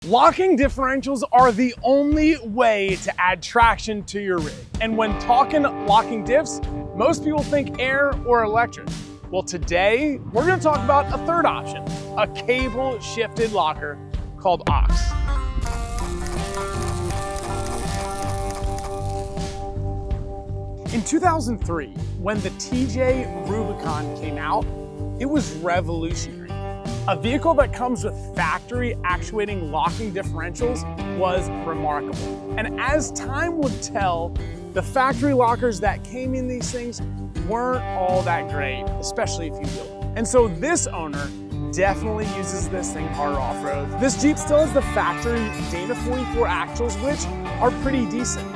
Locking differentials are the only way to add traction to your rig. And when talking locking diffs, most people think air or electric. Well, today we're going to talk about a third option, a cable shifted locker called aux. In 2003, when the TJ Rubicon came out, it was revolutionary. A vehicle that comes with factory actuating locking differentials was remarkable. And as time would tell, the factory lockers that came in these things weren't all that great, especially if you wheeled. And so this owner definitely uses this thing hard off-road. This Jeep still has the factory Dana 44 axles, which are pretty decent.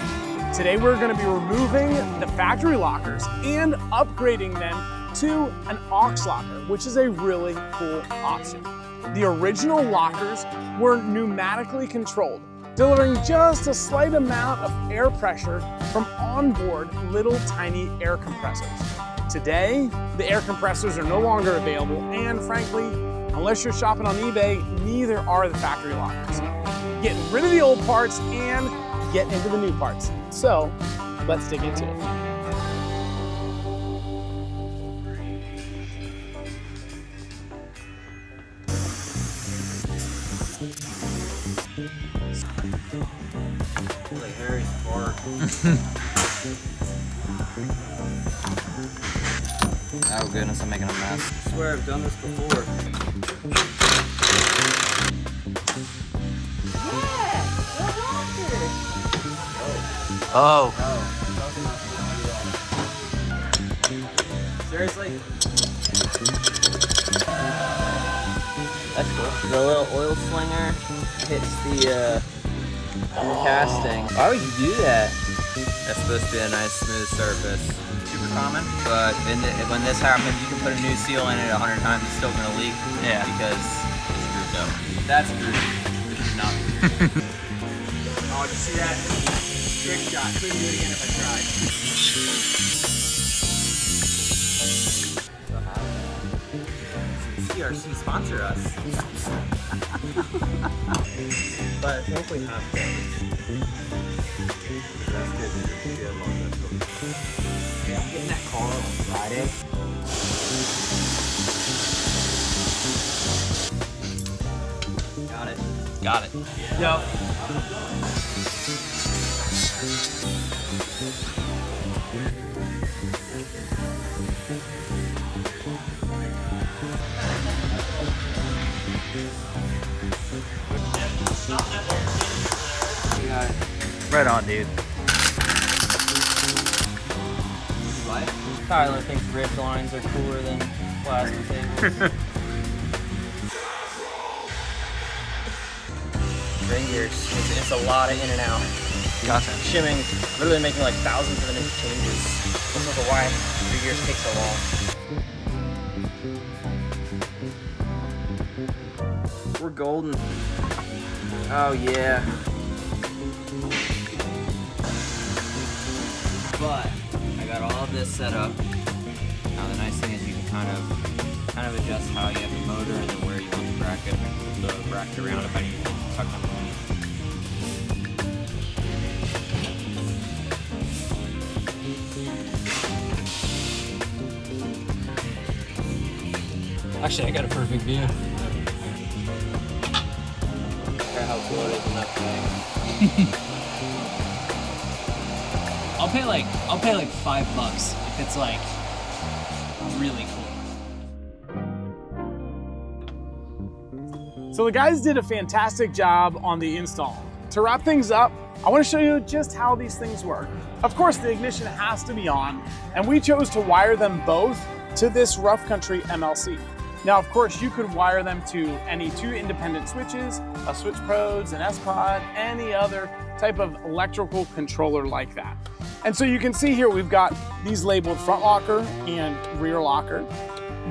Today we're going to be removing the factory lockers and upgrading them to an aux locker, which is a really cool option. The original lockers were pneumatically controlled, delivering just a slight amount of air pressure from onboard little tiny air compressors. Today, the air compressors are no longer available, and frankly, unless you're shopping on eBay, neither are the factory lockers. Getting rid of the old parts and get into the new parts. So let's dig into it. Like Harry's fart. Oh goodness, I'm making a mess. I swear I've done this before. Oh. Seriously? That's cool. The little oil slinger hits the casting. Why would you do that? That's supposed to be a nice smooth surface. Super common. But when this happens, you can put a new seal in it 100 times, it's still gonna leak. Yeah. Because it's screwed up. That's groovy. This is not groovy. Oh, did you see that? Trick shot. Couldn't do it again if I tried. CRC sponsor us. But I think we have to. Yeah, I'm getting that car on Friday. Got it. Got it. Yep. Right on, dude. What? Tyler thinks ridge lines are cooler than plastic tables. Ring gears. It's a lot of in and out. Gotcha. Shimming, literally making like thousands of an inch changes. This is why ring gears take so long. We're golden. Oh yeah. But I got all of this set up. Now the nice thing is you can kind of adjust how you have the motor and then where you want the bracket around if I need to tuck underneath. Actually, I got a perfect view. Look how cool it is in that thing. I'll pay like $5 if it's like really cool. So the guys did a fantastic job on the install. To wrap things up, I want to show you just how these things work. Of course, the ignition has to be on, and we chose to wire them both to this Rough Country MLC. Now, of course, you could wire them to any two independent switches, a Switch Prods, an S-Pod, any other type of electrical controller like that. And so you can see here, we've got these labeled front locker and rear locker.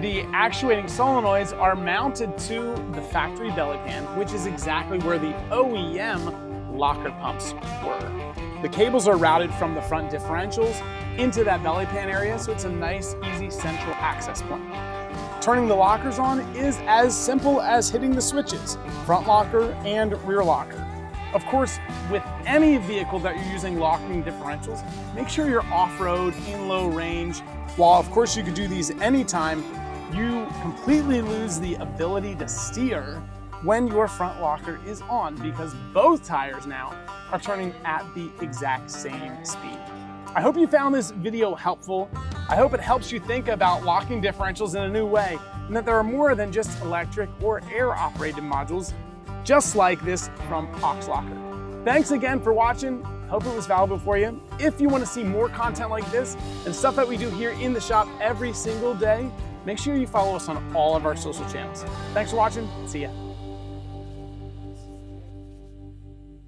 The actuating solenoids are mounted to the factory belly pan, which is exactly where the OEM locker pumps were. The cables are routed from the front differentials into that belly pan area, so it's a nice, easy central access point. Turning the lockers on is as simple as hitting the switches, front locker and rear locker. Of course, with any vehicle that you're using locking differentials, make sure you're off-road, in low range. While of course you could do these anytime, you completely lose the ability to steer when your front locker is on because both tires now are turning at the exact same speed. I hope you found this video helpful. I hope it helps you think about locking differentials in a new way and that there are more than just electric or air-operated modules just like this from Offroad. Thanks again for watching. Hope it was valuable for you. If you want to see more content like this and stuff that we do here in the shop every single day, make sure you follow us on all of our social channels. Thanks for watching. See ya.